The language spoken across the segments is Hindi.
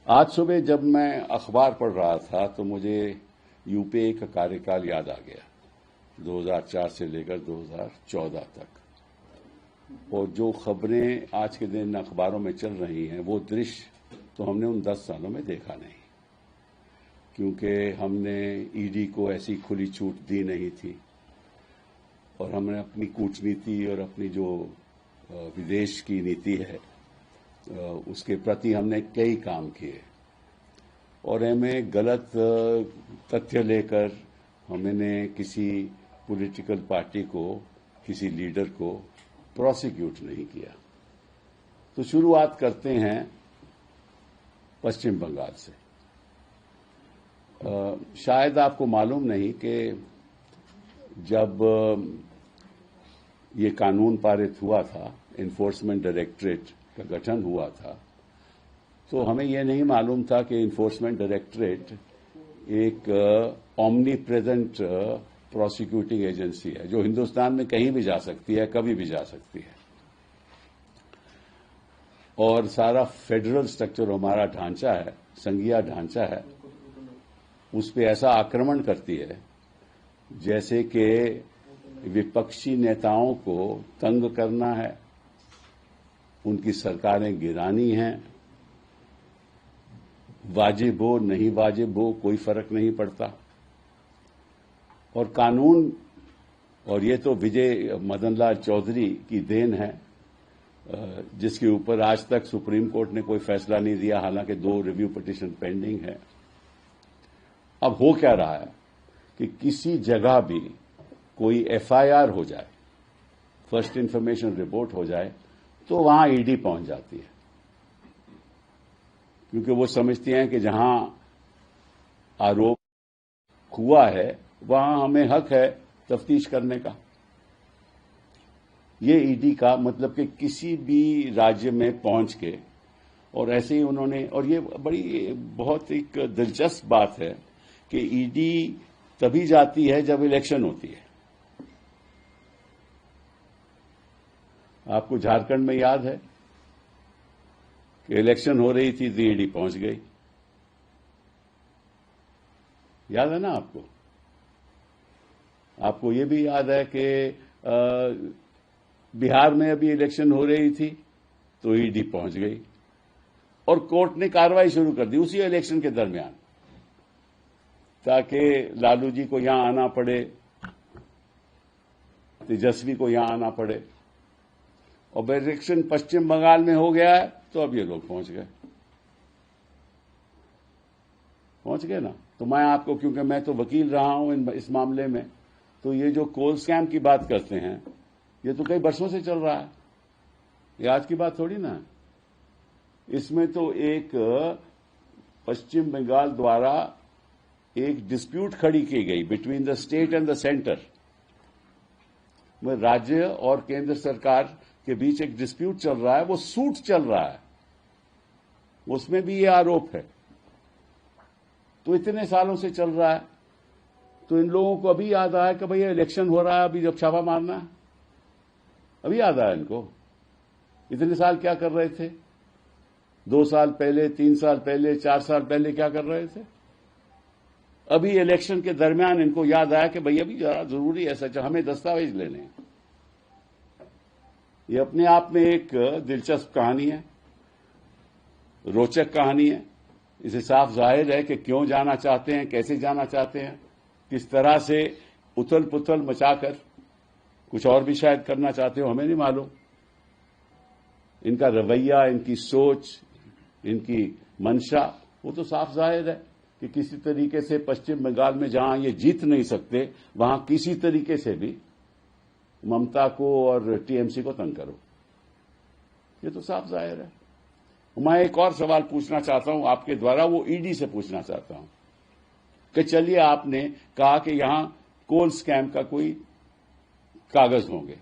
आज सुबह जब मैं अखबार पढ़ रहा था तो मुझे यूपीए का कार्यकाल याद आ गया, 2004 से लेकर 2014 तक। और जो खबरें आज के दिन अखबारों में चल रही हैं वो दृश्य तो हमने उन 10 सालों में देखा नहीं, क्योंकि हमने ईडी को ऐसी खुली छूट दी नहीं थी और हमने अपनी कूटनीति और अपनी जो विदेश की नीति है उसके प्रति हमने कई काम किए और हमें गलत तथ्य लेकर हमने किसी पॉलिटिकल पार्टी को, किसी लीडर को प्रोसिक्यूट नहीं किया। तो शुरुआत करते हैं पश्चिम बंगाल से। शायद आपको मालूम नहीं कि जब ये कानून पारित हुआ था, इन्फोर्समेंट डायरेक्टरेट का गठन हुआ था, तो हमें यह नहीं मालूम था कि इन्फोर्समेंट डायरेक्टरेट एक ओमनी प्रेजेंट प्रोसिक्यूटिंग एजेंसी है जो हिंदुस्तान में कहीं भी जा सकती है, कभी भी जा सकती है। और सारा फेडरल स्ट्रक्चर हमारा ढांचा है, संघीय ढांचा है, उस पर ऐसा आक्रमण करती है जैसे कि विपक्षी नेताओं को तंग करना है, उनकी सरकारें गिरानी हैं, वाजिब हो नहीं वाजिब हो कोई फर्क नहीं पड़ता। और कानून, और ये तो विजय मदन लाल चौधरी की देन है, जिसके ऊपर आज तक सुप्रीम कोर्ट ने कोई फैसला नहीं दिया, हालांकि 2 रिव्यू पिटीशन पेंडिंग है। अब हो क्या रहा है कि किसी जगह भी कोई एफआईआर हो जाए, फर्स्ट इंफॉर्मेशन रिपोर्ट हो जाए, तो वहां ईडी पहुंच जाती है, क्योंकि वो समझती हैं कि जहां आरोप हुआ है वहां हमें हक है तफ्तीश करने का। ये ईडी का मतलब कि किसी भी राज्य में पहुंच के, और ऐसे ही उन्होंने, और ये बड़ी बहुत एक दिलचस्प बात है कि ईडी तभी जाती है जब इलेक्शन होती है। आपको झारखंड में याद है कि इलेक्शन हो रही थी तो ईडी पहुंच गई, याद है ना आपको? आपको ये भी याद है कि बिहार में अभी इलेक्शन हो रही थी तो ईडी पहुंच गई और कोर्ट ने कार्रवाई शुरू कर दी उसी इलेक्शन के दरमियान, ताकि लालू जी को यहां आना पड़े, तेजस्वी को यहां आना पड़े। और इलेक्शन पश्चिम बंगाल में हो गया है तो अब ये लोग पहुंच गए ना। तो मैं आपको, क्योंकि मैं तो वकील रहा हूं इस मामले में, तो ये जो कोल स्कैम की बात करते हैं ये तो कई वर्षों से चल रहा है, ये आज की बात थोड़ी ना। इसमें तो एक पश्चिम बंगाल द्वारा एक डिस्प्यूट खड़ी की गई between the state and the centre, में राज्य और केंद्र सरकार के बीच एक डिस्प्यूट चल रहा है, वो सूट चल रहा है, उसमें भी ये आरोप है। तो इतने सालों से चल रहा है, तो इन लोगों को अभी याद आया कि भैया इलेक्शन हो रहा है, अभी जब छापा मारना है, अभी याद आया इनको। इतने साल क्या कर रहे थे? 2 साल पहले, 3 साल पहले, 4 साल पहले क्या कर रहे थे? अभी इलेक्शन के दरमियान इनको याद आया कि भैया अभी जरा जरूरी है, सच हमें दस्तावेज लेने हैं। ये अपने आप में एक दिलचस्प कहानी है, रोचक कहानी है। इसे साफ जाहिर है कि क्यों जाना चाहते हैं, कैसे जाना चाहते हैं, किस तरह से उथल पुथल मचाकर कुछ और भी शायद करना चाहते हो, हमें नहीं मालूम। इनका रवैया, इनकी सोच, इनकी मंशा, वो तो साफ जाहिर है कि किसी तरीके से पश्चिम बंगाल में जहां ये जीत नहीं सकते, वहां किसी तरीके से भी ममता को और टीएमसी को तंग करो, ये तो साफ जाहिर है। मैं एक और सवाल पूछना चाहता हूं आपके द्वारा, वो ईडी से पूछना चाहता हूं कि चलिए आपने कहा कि यहां कोल स्कैम का कोई कागज होंगे,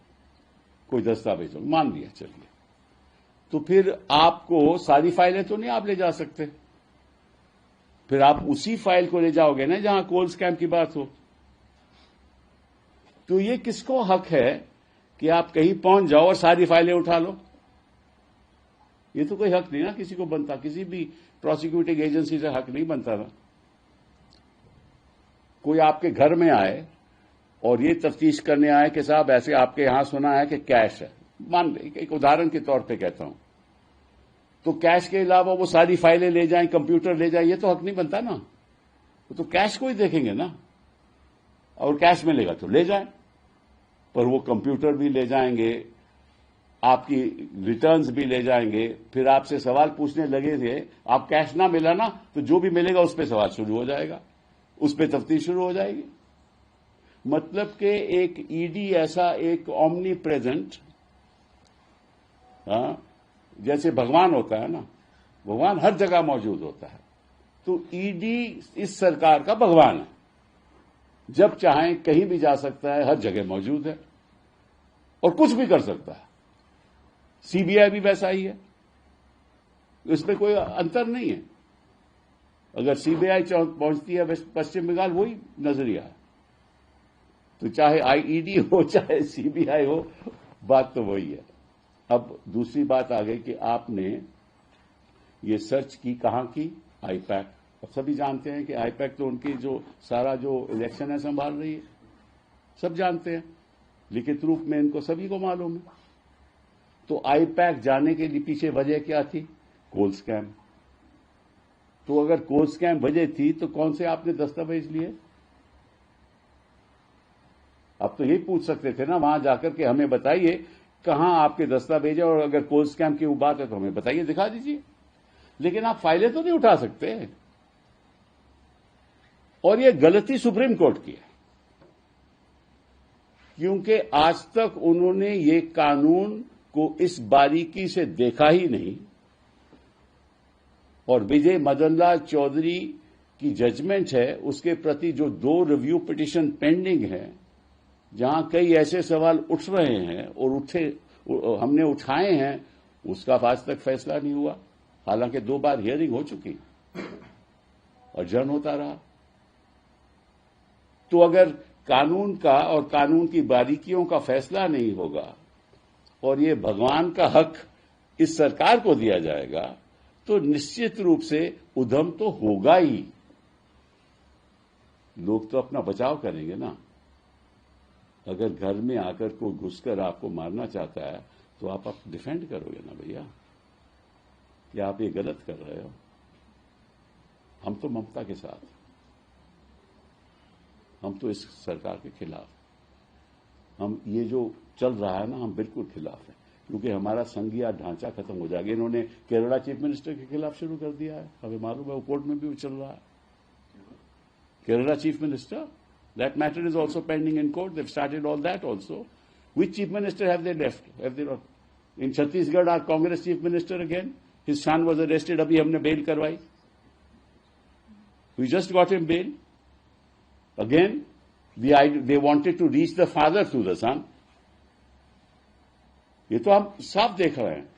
कोई दस्तावेज होंगे, मान लिया, चलिए, तो फिर आपको सारी फाइलें तो नहीं आप ले जा सकते, फिर आप उसी फाइल को ले जाओगे ना जहां कोल स्कैम की बात हो। तो ये किसको हक है कि आप कहीं पहुंच जाओ और सारी फाइलें उठा लो? ये तो कोई हक नहीं ना किसी को बनता, किसी भी प्रोसिक्यूटिंग एजेंसी से हक नहीं बनता ना। कोई आपके घर में आए और ये तफ्तीश करने आए कि साहब ऐसे आपके यहां सुना है कि कैश है, मान एक उदाहरण के तौर पे कहता हूं, तो कैश के अलावा वो सारी फाइलें ले जाएं, कंप्यूटर ले जाएं, ये तो हक नहीं बनता ना। तो कैश को ही देखेंगे ना, और कैश मिलेगा तो ले जाएं, पर वो कंप्यूटर भी ले जाएंगे, आपकी रिटर्न्स भी ले जाएंगे, फिर आपसे सवाल पूछने लगे थे, आप कैश ना मिला ना तो जो भी मिलेगा उस पर सवाल शुरू हो जाएगा, उस पर तफ्तीश शुरू हो जाएगी। मतलब कि एक ईडी ऐसा एक ओमनी प्रेजेंट, जैसे भगवान होता है ना, भगवान हर जगह मौजूद होता है, तो ईडी इस सरकार का भगवान है, जब चाहें कहीं भी जा सकता है, हर जगह मौजूद है और कुछ भी कर सकता है। सीबीआई भी वैसा ही है, इसमें कोई अंतर नहीं है। अगर सीबीआई पहुंचती है पश्चिम बंगाल, वही नजरिया है, तो चाहे आईईडी हो चाहे सीबीआई हो, बात तो वही है। अब दूसरी बात आ गई कि आपने ये सर्च की, कहां की? आईपैक। अब सभी जानते हैं कि आईपैक तो उनकी जो सारा जो इलेक्शन है संभाल रही है, सब जानते हैं, लिखित रूप में इनको सभी को मालूम है। तो आईपैक जाने के लिए पीछे वजह क्या थी? कोल स्कैम। तो अगर कोल स्कैम वजह थी तो कौन से आपने दस्तावेज लिए? आप तो यही पूछ सकते थे ना वहां जाकर के, हमें बताइए कहां आपके दस्तावेज है, और अगर कोल स्कैम की बात है तो हमें बताइए, दिखा दीजिए। लेकिन आप फाइलें तो नहीं उठा सकते। और ये गलती सुप्रीम कोर्ट की है, क्योंकि आज तक उन्होंने ये कानून को इस बारीकी से देखा ही नहीं, और विजय मदन लाल चौधरी की जजमेंट है उसके प्रति जो 2 रिव्यू पिटीशन पेंडिंग है, जहां कई ऐसे सवाल उठ रहे हैं और हमने उठाए हैं, उसका आज तक फैसला नहीं हुआ। हालांकि 2 बार हियरिंग हो चुकी और जन होता रहा। तो अगर कानून का और कानून की बारीकियों का फैसला नहीं होगा और ये भगवान का हक इस सरकार को दिया जाएगा, तो निश्चित रूप से उधम तो होगा ही। लोग तो अपना बचाव करेंगे ना। अगर घर में आकर कोई घुसकर आपको मारना चाहता है तो आप डिफेंड करोगे ना भैया, कि आप ये गलत कर रहे हो। हम तो ममता के साथ, हम तो इस सरकार के खिलाफ, हम ये जो चल रहा है ना, हम बिल्कुल खिलाफ है, क्योंकि हमारा संघीय ढांचा खत्म हो जाएगा। इन्होंने केरला चीफ मिनिस्टर के खिलाफ शुरू कर दिया है, हमें मालूम है, वो कोर्ट में भी चल रहा है। Kerala chief minister, that matter is also pending in court. They've started all that also. Which chief minister have they left? Have they not? In Chhattisgarh, our Congress chief minister again, his son was arrested. अभी हमने bail करवाई. We just got him bail. Again, they wanted to reach the father through the son. ये तो हम साफ देख रहे हैं।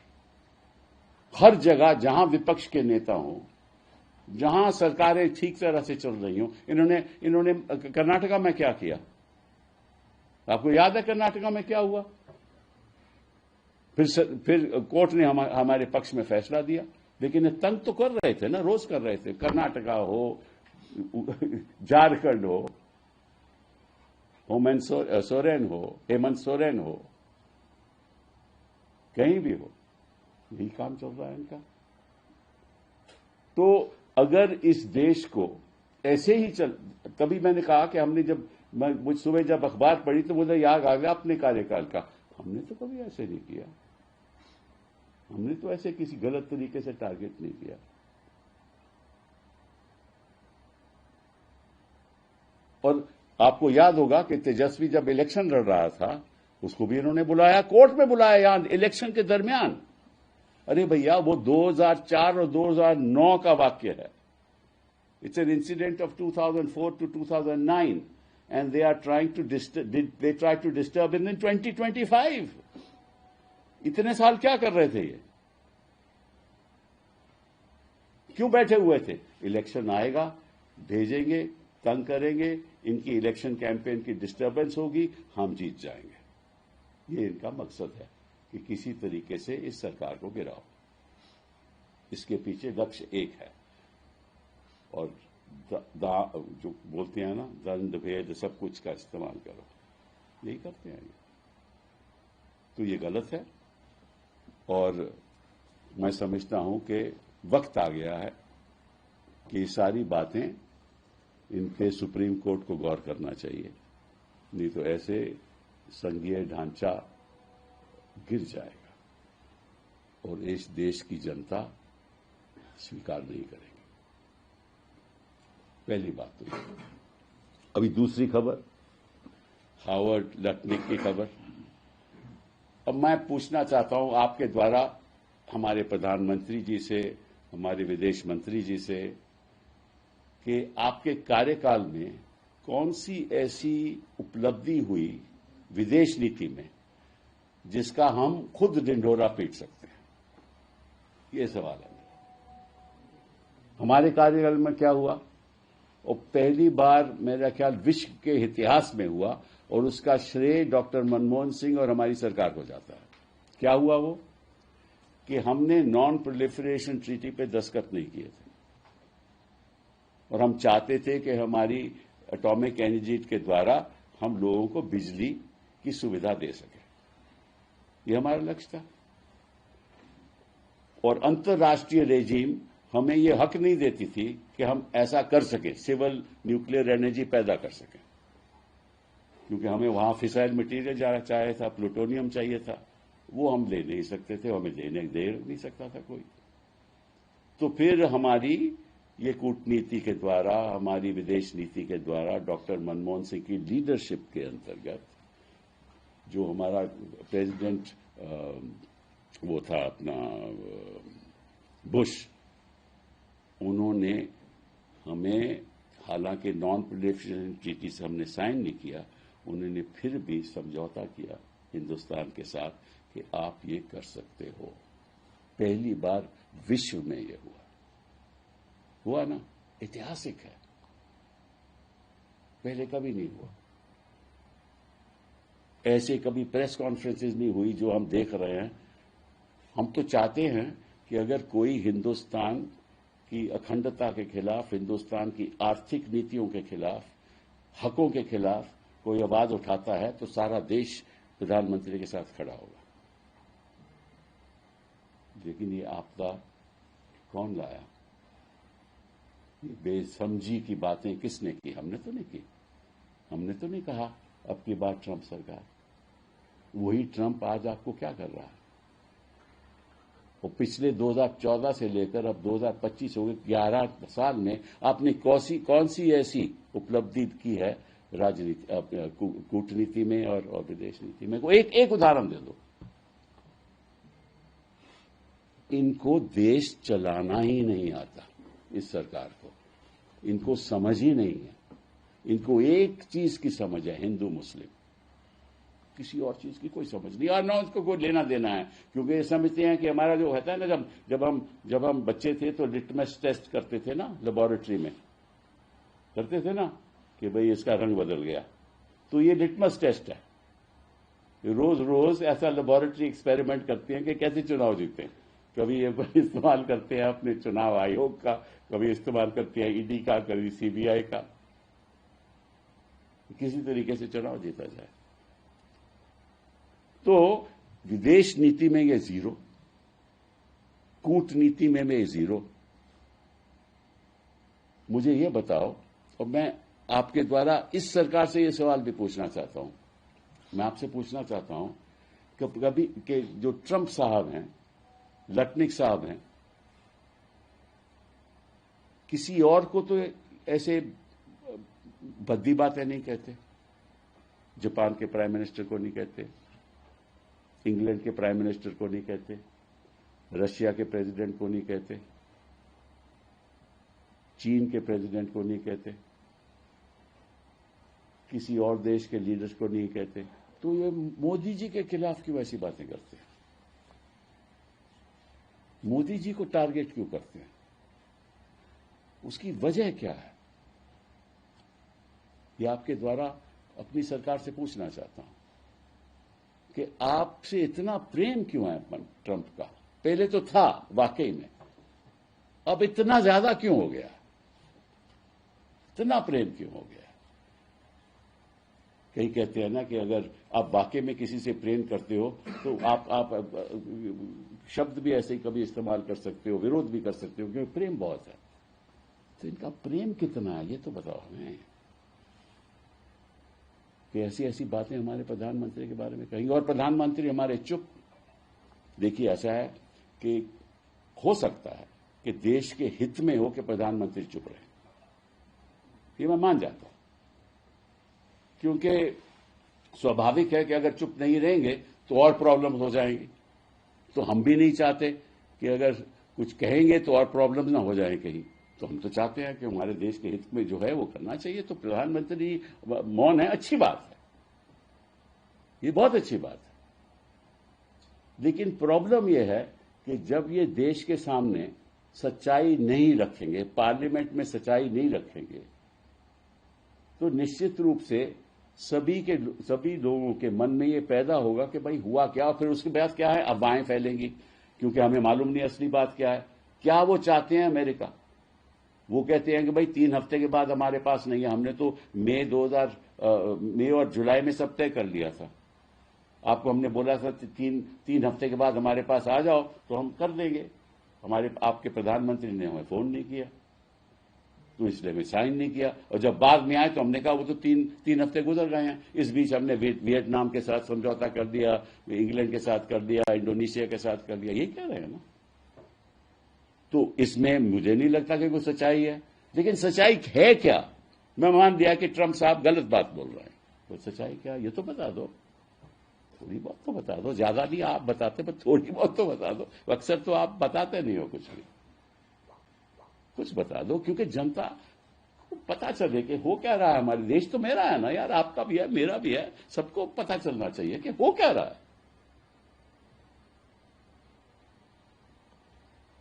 हर जगह जहां विपक्ष के नेता हों, जहां सरकारें ठीक तरह से चल रही हों, इन्होंने कर्नाटका में क्या किया? आपको याद है कर्नाटका में क्या हुआ? फिर कोर्ट ने हमारे पक्ष में फैसला दिया, लेकिन ये तंग तो कर रहे थे ना, रोज कर रहे थे। कर्नाटका हो, झारखंड हो, हेमंत सोरेन हो, कहीं भी हो, यही काम चल रहा है इनका। तो अगर इस देश को ऐसे ही तभी मैंने कहा कि हमने मुझ सुबह जब अखबार पढ़ी तो मुझे याद आ गया अपने कार्यकाल का। हमने तो कभी ऐसे नहीं किया, हमने तो ऐसे किसी गलत तरीके से टारगेट नहीं किया। और आपको याद होगा कि तेजस्वी जब इलेक्शन लड़ रहा था, उसको भी इन्होंने बुलाया, कोर्ट में बुलाया, यहां इलेक्शन के दरमियान। अरे भैया, वो 2004 और 2009 का वाक्य है। It's an incident of 2004 to 2009 and they try to disturb in 2025। इतने साल क्या कर रहे थे ये? क्यों बैठे हुए थे? इलेक्शन आएगा, भेजेंगे, तंग करेंगे, इनकी इलेक्शन कैंपेन की डिस्टर्बेंस होगी, हम जीत जाएंगे। ये इनका मकसद है कि किसी तरीके से इस सरकार को गिराओ। इसके पीछे लक्ष्य एक है। और जो बोलते हैं ना, दंड भेद सब कुछ का इस्तेमाल करो, यही करते हैं ये। तो ये गलत है और मैं समझता हूं कि वक्त आ गया है कि ये सारी बातें इन पे सुप्रीम कोर्ट को गौर करना चाहिए, नहीं तो ऐसे संघीय ढांचा गिर जाएगा और इस देश की जनता स्वीकार नहीं करेगी। पहली बात तो अभी दूसरी खबर, हार्वर्ड लटनिक की खबर। अब मैं पूछना चाहता हूं आपके द्वारा हमारे प्रधानमंत्री जी से, हमारे विदेश मंत्री जी से, कि आपके कार्यकाल में कौन सी ऐसी उपलब्धि हुई विदेश नीति में जिसका हम खुद ढिंढोरा पीट सकते हैं? ये सवाल है। हमारे कार्यकाल में क्या हुआ? और पहली बार मेरा ख्याल विश्व के इतिहास में हुआ और उसका श्रेय डॉक्टर मनमोहन सिंह और हमारी सरकार को जाता है। क्या हुआ वो? कि हमने नॉन प्रोलिफरेशन ट्रीटी पे दस्तखत नहीं किए थे और हम चाहते थे कि हमारी एटॉमिक एनर्जी के द्वारा हम लोगों को बिजली की सुविधा दे सके। ये हमारा लक्ष्य था और अंतर्राष्ट्रीय रेजीम हमें ये हक नहीं देती थी कि हम ऐसा कर सकें, सिविल न्यूक्लियर एनर्जी पैदा कर सकें, क्योंकि हमें वहां फिसाइल मटीरियल जाना चाहिए था, प्लूटोनियम चाहिए था, वो हम ले नहीं सकते थे, हमें लेने दे नहीं सकता था कोई। तो फिर हमारी ये कूटनीति के द्वारा, हमारी विदेश नीति के द्वारा, डॉक्टर मनमोहन सिंह की लीडरशिप के अंतर्गत, जो हमारा प्रेसिडेंट वो था अपना बुश, उन्होंने हमें, हालांकि नॉन प्रोलिफरेशन ट्रीटी से हमने साइन नहीं किया, उन्होंने फिर भी समझौता किया हिंदुस्तान के साथ कि आप ये कर सकते हो। पहली बार विश्व में ये हुआ ना, ऐतिहासिक है, पहले कभी नहीं हुआ। ऐसे कभी प्रेस कॉन्फ्रेंसेस नहीं हुई जो हम देख रहे हैं। हम तो चाहते हैं कि अगर कोई हिंदुस्तान की अखंडता के खिलाफ, हिंदुस्तान की आर्थिक नीतियों के खिलाफ, हकों के खिलाफ कोई आवाज उठाता है तो सारा देश प्रधानमंत्री के साथ खड़ा होगा। लेकिन ये आपदा कौन लाया? ये बेसमझी की बातें किसने की? हमने तो नहीं की। हमने तो नहीं कहा अब की बार ट्रंप सरकार। वही ट्रंप आज आपको क्या कर रहा है? और पिछले 2014 से लेकर अब 2025 हो गए, 11 साल में आपने कौन सी ऐसी उपलब्धि की है राजनीति, कूटनीति में और विदेश नीति में? एक उदाहरण दे दो। इनको देश चलाना ही नहीं आता, इस सरकार को। इनको समझ ही नहीं है। इनको एक चीज की समझ है, हिंदू मुस्लिम, किसी और चीज की कोई समझ नहीं, और ना उसको कोई लेना देना है। क्योंकि ये समझते हैं कि हमारा जो होता है ना, जब हम बच्चे थे तो लिटमस टेस्ट करते थे ना, लेबोरेटरी में करते थे ना, कि भाई इसका रंग बदल गया, तो ये लिटमस टेस्ट है। रोज रोज ऐसा लेबोरेटरी एक्सपेरिमेंट करते हैं कि कैसे चुनाव जीते हैं। कभी ये इस्तेमाल करते हैं अपने चुनाव आयोग का, कभी इस्तेमाल करते हैं ईडी का, कभी सीबीआई का, किसी तरीके से चुनाव जीता जाए। तो विदेश नीति में ये जीरो, कूटनीति में ये जीरो। मुझे ये बताओ, और मैं आपके द्वारा इस सरकार से ये सवाल भी पूछना चाहता हूं, मैं आपसे पूछना चाहता हूं कि कभी के जो ट्रंप साहब हैं, लटनिक साहब हैं, किसी और को तो ऐसे भद्दी बातें नहीं कहते। जापान के प्राइम मिनिस्टर को नहीं कहते, इंग्लैंड के प्राइम मिनिस्टर को नहीं कहते, रशिया के प्रेसिडेंट को नहीं कहते, चीन के प्रेसिडेंट को नहीं कहते, किसी और देश के लीडर्स को नहीं कहते। तो ये मोदी जी के खिलाफ क्यों ऐसी बातें करते हैं? मोदी जी को टारगेट क्यों करते हैं? उसकी वजह क्या है? ये आपके द्वारा अपनी सरकार से पूछना चाहता हूं कि आपसे इतना प्रेम क्यों है ट्रंप का? पहले तो था वाकई में, अब इतना ज्यादा क्यों हो गया, इतना प्रेम क्यों हो गया? कई कहते हैं ना कि अगर आप वाकई में किसी से प्रेम करते हो तो आप शब्द भी ऐसे ही कभी इस्तेमाल कर सकते हो, विरोध भी कर सकते हो, क्योंकि प्रेम बहुत है। तो इनका प्रेम कितना है ये तो बताओ हमें, कि ऐसी ऐसी बातें हमारे प्रधानमंत्री के बारे में कहेंगे और प्रधानमंत्री हमारे चुप। देखिए, ऐसा है कि हो सकता है कि देश के हित में हो कि प्रधानमंत्री चुप रहे, ये मैं मान जाता हूं, क्योंकि स्वाभाविक है कि अगर चुप नहीं रहेंगे तो और प्रॉब्लम हो जाएंगी। तो हम भी नहीं चाहते कि अगर कुछ कहेंगे तो और प्रॉब्लम ना हो जाए कहीं। तो हम तो चाहते हैं कि हमारे देश के हित में जो है वो करना चाहिए। तो प्रधानमंत्री मौन है, अच्छी बात है, ये बहुत अच्छी बात है। लेकिन प्रॉब्लम यह है कि जब ये देश के सामने सच्चाई नहीं रखेंगे, पार्लियामेंट में सच्चाई नहीं रखेंगे, तो निश्चित रूप से सभी लोगों के मन में ये पैदा होगा कि भाई हुआ क्या, और फिर उसके बाद क्या है, अफवाहें फैलेंगी, क्योंकि हमें मालूम नहीं असली बात क्या है। क्या वो चाहते हैं अमेरिका? वो कहते हैं कि भाई 3 हफ्ते के बाद हमारे पास नहीं है, हमने तो मई और जुलाई में सब तय कर लिया था, आपको हमने बोला था 3 हफ्ते के बाद हमारे पास आ जाओ तो हम कर देंगे। आपके प्रधानमंत्री ने हमें फोन नहीं किया, तो इसलिए हमें साइन नहीं किया, और जब बाद में आए तो हमने कहा वो तो 3 हफ्ते गुजर गए हैं। इस बीच हमने वियतनाम के साथ समझौता कर दिया, इंग्लैंड के साथ कर दिया, इंडोनेशिया के साथ कर दिया, ये कह रहे हैं ना। तो इसमें मुझे नहीं लगता कि कोई सच्चाई है। लेकिन सच्चाई है क्या? मैं मान लिया कि ट्रंप साहब गलत बात बोल रहे हैं, तो सच्चाई क्या ये तो बता दो, थोड़ी बहुत तो बता दो, ज्यादा नहीं आप बताते पर थोड़ी बहुत तो बता दो। अक्सर तो आप बताते नहीं हो कुछ भी, कुछ बता दो, क्योंकि जनता को पता चले कि हो क्या रहा है। हमारे देश तो मेरा है ना यार, आपका भी है, मेरा भी है, सबको पता चलना चाहिए कि हो क्या रहा है।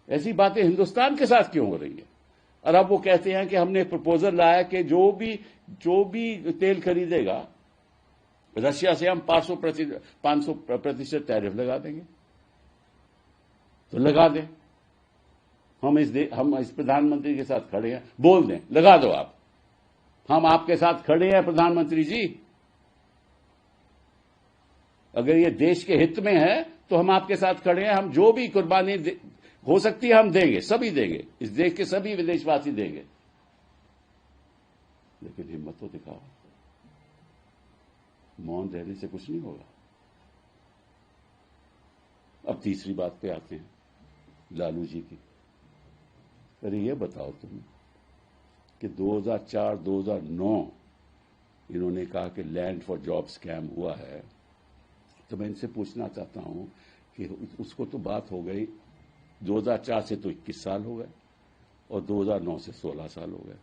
ऐसी बातें हिंदुस्तान के साथ क्यों हो रही है? और अब वो कहते हैं कि हमने प्रपोजल लाया कि जो भी तेल खरीदेगा रशिया से हम 500% टैरिफ लगा देंगे। तो लगा दें, हम इस प्रधानमंत्री के साथ खड़े हैं, बोल दें लगा दो आप, हम आपके साथ खड़े हैं प्रधानमंत्री जी। अगर ये देश के हित में है तो हम आपके साथ खड़े हैं, हम जो भी कुर्बानी हो सकती है हम देंगे, सभी देंगे, इस देश के सभी विदेशवासी देंगे। लेकिन हिम्मत तो दिखाओ, मौन रहने से कुछ नहीं होगा। अब तीसरी बात पे आते हैं, लालू जी की। अरे ये बताओ तुम कि 2004-2009 इन्होंने कहा कि लैंड फॉर जॉब स्कैम हुआ है, तो मैं इनसे पूछना चाहता हूं कि उसको तो बात हो गई, 2004 से तो 21 साल हो गए और 2009 से 16 साल हो गए,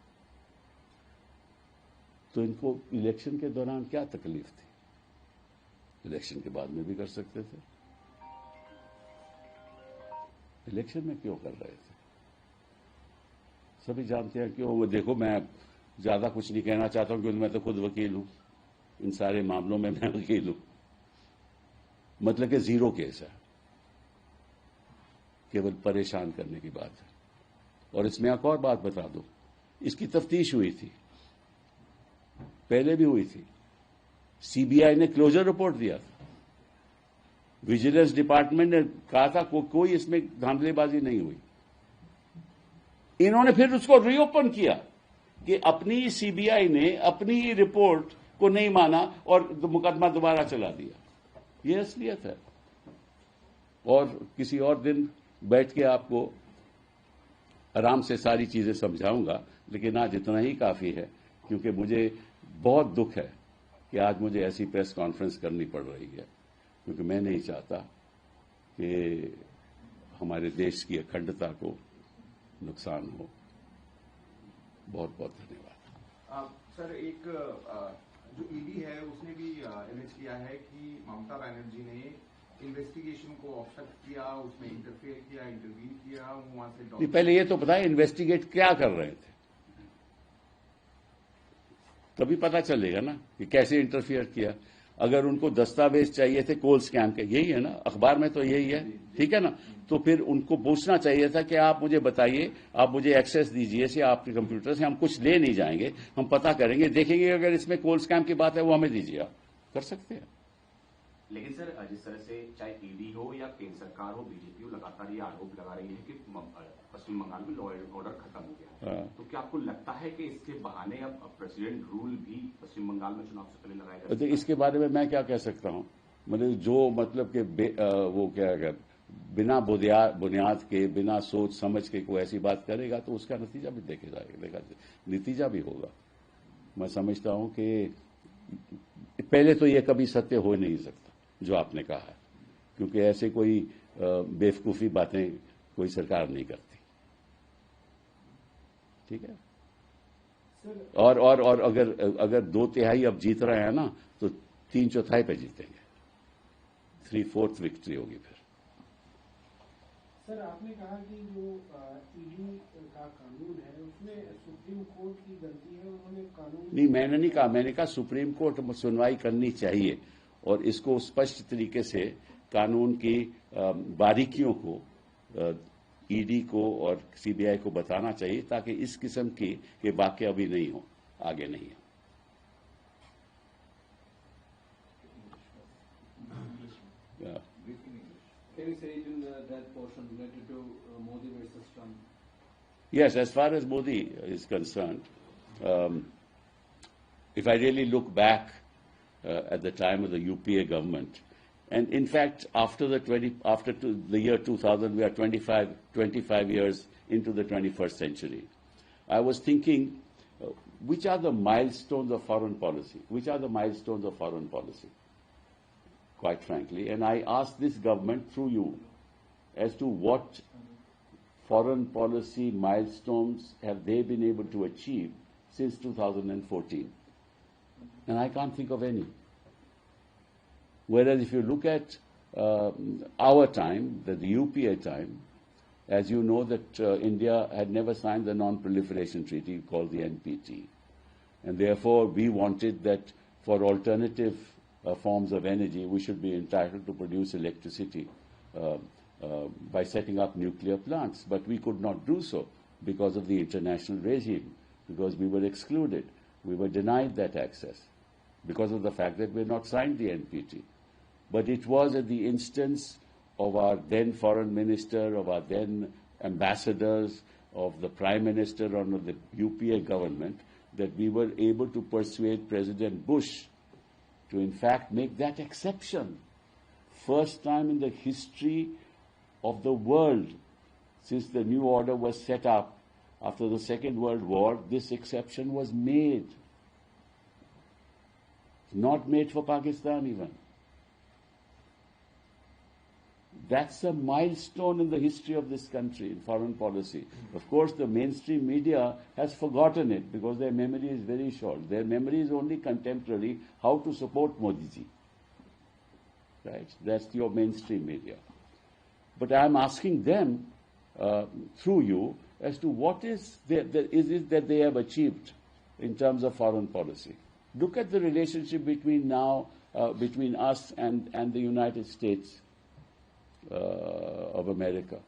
तो इनको इलेक्शन के दौरान क्या तकलीफ थी? इलेक्शन के बाद में भी कर सकते थे, इलेक्शन में क्यों कर रहे थे? सभी जानते हैं क्यों। वो देखो, मैं ज्यादा कुछ नहीं कहना चाहता हूं क्योंकि मैं तो खुद वकील हूं, इन सारे मामलों में मैं वकील हूं। मतलब कि जीरो केस है, केवल परेशान करने की बात है। और इसमें एक और बात बता दूं, इसकी तफ्तीश हुई थी, पहले भी हुई थी, सीबीआई ने क्लोजर रिपोर्ट दिया था, विजिलेंस डिपार्टमेंट ने कहा था कोई इसमें धांधलीबाजी नहीं हुई। इन्होंने फिर उसको रीओपन किया कि अपनी सीबीआई ने अपनी रिपोर्ट को नहीं माना और मुकदमा दोबारा चला दिया। ये असलियत है। और किसी और दिन बैठ के आपको आराम से सारी चीजें समझाऊंगा, लेकिन आज इतना ही काफी है, क्योंकि मुझे बहुत दुख है कि आज मुझे ऐसी प्रेस कॉन्फ्रेंस करनी पड़ रही है, क्योंकि मैं नहीं चाहता कि हमारे देश की अखंडता को नुकसान हो। बहुत बहुत धन्यवाद। सर, एक जो ईडी है उसने भी एलिज किया है कि ममता बनर्जी ने इन्वेस्टिगेशन को ऑब्स्ट्रक्ट किया, उसमें इंटरफेयर किया, इंटरवीन किया, वहां से। पहले ये तो बताएं इन्वेस्टिगेट क्या कर रहे थे, तभी पता चलेगा ना कि कैसे इंटरफियर किया। अगर उनको दस्तावेज चाहिए थे कोल स्कैम के, यही है ना, अखबार में तो यही है, ठीक है ना। तो फिर उनको पूछना चाहिए था कि आप मुझे बताइए, आप मुझे एक्सेस दीजिए से आपके कंप्यूटर से, हम कुछ ले नहीं जाएंगे, हम पता करेंगे, देखेंगे अगर इसमें कोल स्कैम की बात है वो हमें दीजिए, आप कर सकते हैं। लेकिन सर, जिस तरह से चाहे ईडी हो या केंद्र सरकार हो, बीजेपी हो, लगातार ये आरोप लगा रही है कि पश्चिम बंगाल में लॉ एंड ऑर्डर खत्म हो गया है, तो क्या आपको लगता है कि इसके बहाने अब प्रेसिडेंट रूल भी पश्चिम बंगाल में चुनाव से पहले लगाएगा? तो इसके बारे में मैं क्या कह सकता हूं, मतलब जो मतलब कि वो क्या बिना बुनियाद के, बिना सोच समझ के कोई ऐसी बात करेगा तो उसका नतीजा भी देखे जाएगा, नतीजा भी होगा। मैं समझता हूं कि पहले तो ये कभी सत्य हो नहीं सकता जो आपने कहा है, क्योंकि ऐसे कोई बेवकूफी बातें कोई सरकार नहीं करती, ठीक है। और अगर 2/3 अब जीत रहे हैं ना, तो 3/4 पे जीतेंगे, 3/4 विक्ट्री होगी फिर। सर, आपने कहा कि जो ईडी का कानून है उसमें सुप्रीम कोर्ट की गलती है, उन्होंने कानून नहीं, मैंने नहीं कहा, मैंने कहा सुप्रीम कोर्ट में सुनवाई करनी चाहिए और इसको स्पष्ट तरीके से कानून की बारीकियों को ईडी को और सीबीआई को बताना चाहिए, ताकि इस किस्म के वाकये अभी नहीं हो, आगे नहीं है। Can you say it in that portion related to Modi versus Trump? Yes, as far as Modi is concerned, if I really look back at the time of the UPA government, and in fact after the year 2000, we are 25 years into the 21st century. I was thinking, which are the milestones of foreign policy? Which are the milestones of foreign policy? Quite frankly, and I asked this government through you as to what foreign policy milestones have they been able to achieve since 2014. And I can't think of any. Whereas if you look at our time, the UPA time, as you know that India had never signed the Non-Proliferation Treaty called the NPT. And therefore we wanted that for alternative forms of energy, we should be entitled to produce electricity by setting up nuclear plants. But we could not do so because of the international regime, because we were excluded. We were denied that access because of the fact that we had not signed the NPT. But it was at the instance of our then foreign minister, of our then ambassadors, of the prime minister under the UPA government, that we were able to persuade President Bush to in fact make that exception. First time in the history of the world, since the new order was set up after the Second World War, this exception was made. Not made for Pakistan even. That's a milestone in the history of this country in foreign policy. Of course, the mainstream media has forgotten it because their memory is very short. Their memory is only contemporary, how to support Modi ji. Right? That's your mainstream media. But I'm asking them, through you, as to what is it that they have achieved in terms of foreign policy. Look at the relationship between now, between us and the United States of America.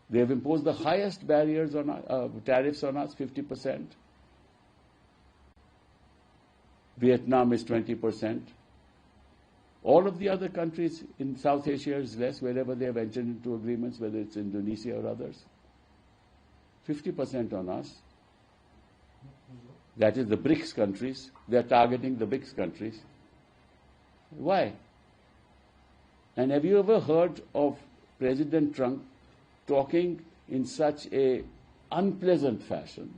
They have imposed the highest barriers on tariffs on us, 50%. Vietnam is 20%. All of the other countries in South Asia is less, wherever they have entered into agreements, whether it's Indonesia or others. 50% on us. That is the BRICS countries. They are targeting the BRICS countries. Why? And have you ever heard of President Trump talking in such a unpleasant fashion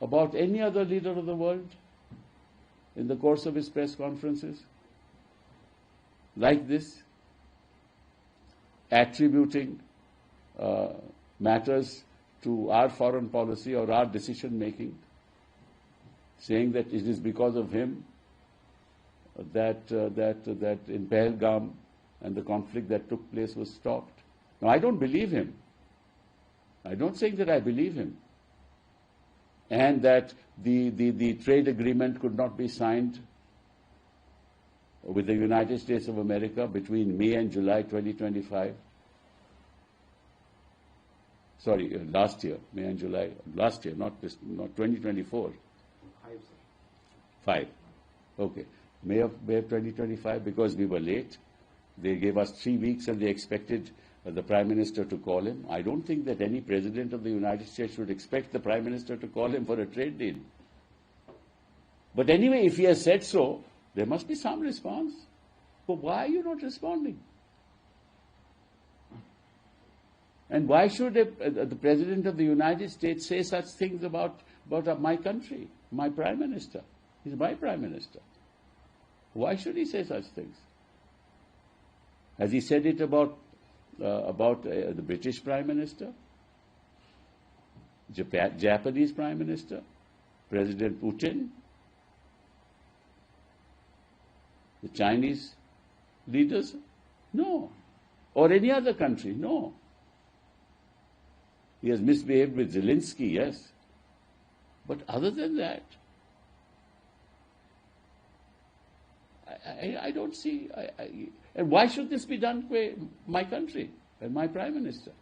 about any other leader of the world in the course of his press conferences? Like this, attributing matters to our foreign policy or our decision making, saying that it is because of him that in Pahalgam and the conflict that took place was stopped. Now, I don't believe him. I don't say that I believe him. And that the trade agreement could not be signed with the United States of America between May and July 2025. Sorry, last year, May and July, last year, not 2024. 5. Okay. May of 2025, because we were late. They gave us 3 weeks and they expected the Prime Minister to call him. I don't think that any President of the United States should expect the Prime Minister to call him for a trade deal. But anyway, if he has said so, there must be some response. But why are you not responding? And why should the President of the United States say such things about my country, my Prime Minister? He's my Prime Minister. Why should he say such things? Has he said it about the British Prime Minister, Japanese Prime Minister, President Putin, the Chinese leaders? No. Or any other country? No. He has misbehaved with Zelensky, yes. But other than that, I don't see. And why should this be done by my country and my Prime Minister?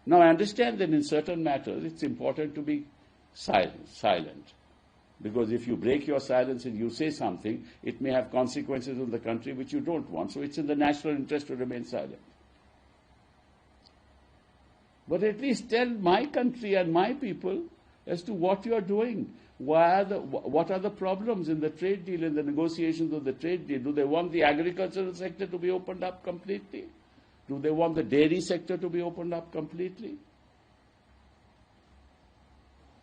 Now, I understand that in certain matters it's important to be silent. Because if you break your silence and you say something, it may have consequences on the country which you don't want. So it's in the national interest to remain silent. But at least tell my country and my people as to what you are doing. What are the problems in the trade deal, in the negotiations of the trade deal? Do they want the agricultural sector to be opened up completely? Do they want the dairy sector to be opened up completely?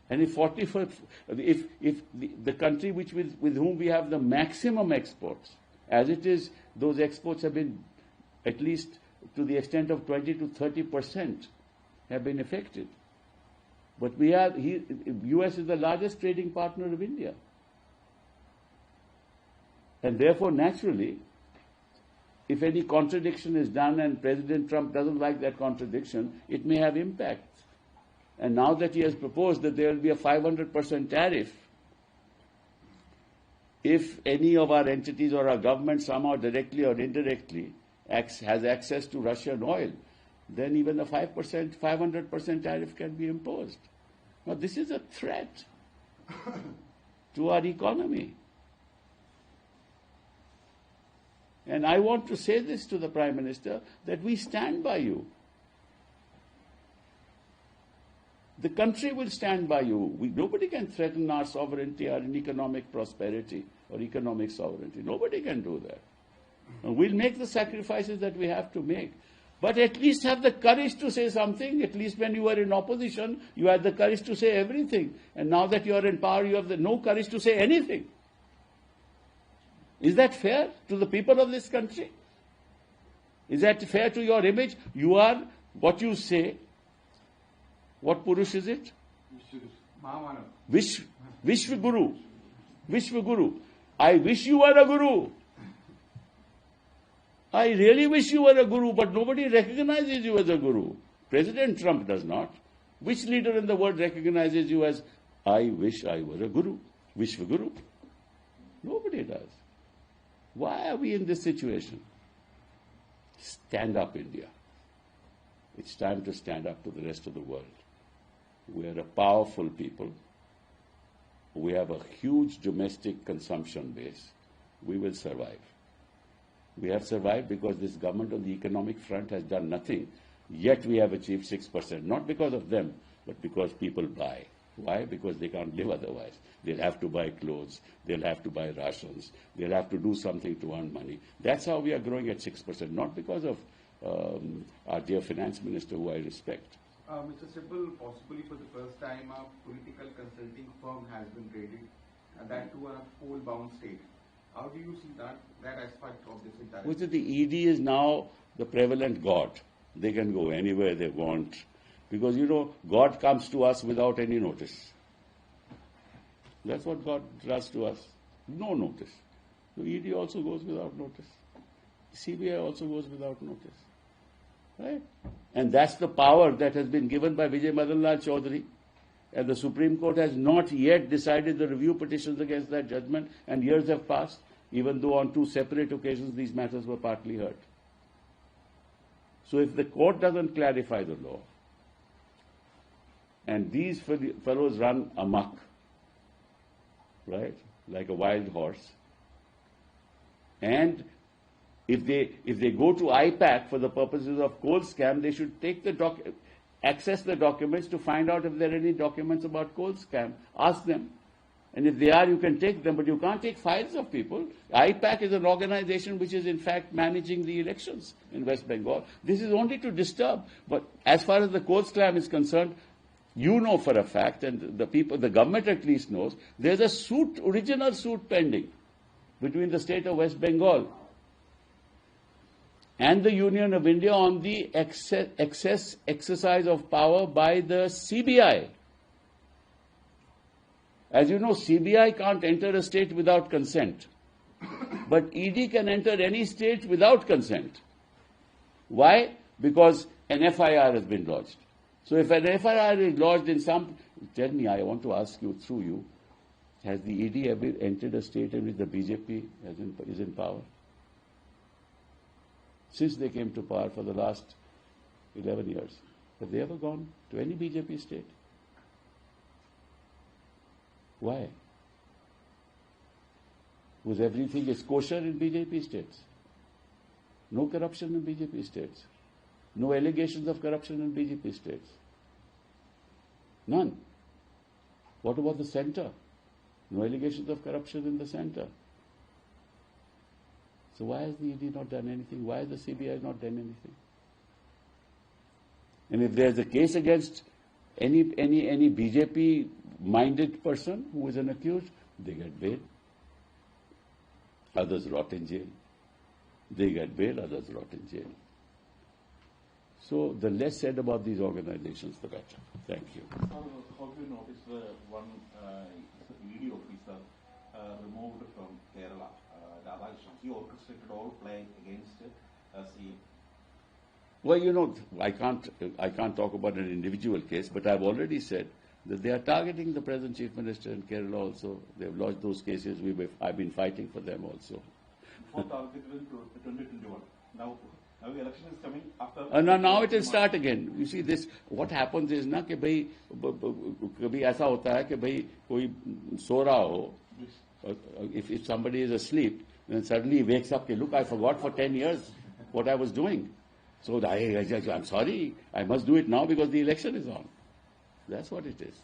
And if the country with whom we have the maximum exports, as it is, those exports have been, at least to the extent of 20 to 30%, have been affected. But US is the largest trading partner of India. And therefore, naturally, if any contradiction is done and President Trump doesn't like that contradiction, it may have impact. And now that he has proposed that there will be a 500% tariff, if any of our entities or our government somehow directly or indirectly has access to Russian oil, then even a 500% tariff can be imposed. Now, this is a threat to our economy. And I want to say this to the Prime Minister, that we stand by you. The country will stand by you. Nobody can threaten our sovereignty, our economic prosperity, or economic sovereignty. Nobody can do that. And we'll make the sacrifices that we have to make. But at least have the courage to say something. At least when you were in opposition, you had the courage to say everything. And now that you are in power, you have no courage to say anything. Is that fair to the people of this country? Is that fair to your image? You are what you say. What Purush is it? Vishwaguru. Vishwaguru. I wish you were a guru. I really wish you were a guru, but nobody recognizes you as a guru. President Trump does not. Which leader in the world recognizes you as, I wish I were a guru, Vishwaguru? Nobody does. Why are we in this situation? Stand up, India. It's time to stand up to the rest of the world. We are a powerful people. We have a huge domestic consumption base. We will survive. We have survived because this government on the economic front has done nothing. Yet we have achieved 6%. Not because of them, but because people buy. Why? Because they can't live otherwise. They'll have to buy clothes. They'll have to buy rations. They'll have to do something to earn money. That's how we are growing at 6%. Not because of our dear finance minister, who I respect. Mr. Sibal, possibly for the first time, a political consulting firm has been raided, and that too on a coal-bound state. How do you see that aspect of this entire? Which is the ED is now the prevalent God. They can go anywhere they want. Because, God comes to us without any notice. That's what God does to us. No notice. The ED also goes without notice. CBI also goes without notice. Right? And that's the power that has been given by Vijay Madan Lal Chaudhary. And the Supreme Court has not yet decided the review petitions against that judgment, and years have passed. even though on 2 separate occasions these matters were partly heard. So if the court doesn't clarify the law, and these fellows run amok, right, like a wild horse, and if they go to IPAC for the purposes of coal scam, they should take access the documents to find out if there are any documents about coal scam. Ask them. And if they are, you can take them, but you can't take files of people. IPAC is an organization which is in fact managing the elections in West Bengal. This is only to disturb. But as far as the coal scam is concerned, you know for a fact, and the government at least knows, there's a original suit pending between the state of West Bengal and the Union of India on the excess exercise of power by the CBI. As you know, CBI can't enter a state without consent. But ED can enter any state without consent. Why? Because an FIR has been lodged. So if an FIR is lodged in some... Tell me, I want to ask you, through you, has the ED ever entered a state in which the BJP is in power? Since they came to power for the last 11 years, have they ever gone to any BJP state? Why? Because everything is kosher in BJP states. No corruption in BJP states. No allegations of corruption in BJP states. None. What about the center? No allegations of corruption in the center. So why has the ED not done anything? Why has the CBI not done anything? And if there's a case against any BJP-minded person who is an accused, they get bail. Others rot in jail. They get bail, others rot in jail. So the less said about these organizations, the better. Thank you. Sir, how do you notice one ED officer removed from Kerala, Radhakrishnan? He orchestrated all play against CM. Well, you know, I can't talk about an individual case, but I've already said that they are targeting the present Chief Minister in Kerala also. They've lodged those cases. I've been fighting for them also. For targeted in 2021. Now the election is coming after. Now it will start again. You see, this what happens is ना कि भाई कभी ऐसा होता है कि भाई कोई सो रहा हो. If somebody is asleep, then suddenly he wakes up. Look, I forgot for 10 years what I was doing. So I'm sorry, I must do it now because the election is on. That's what it is.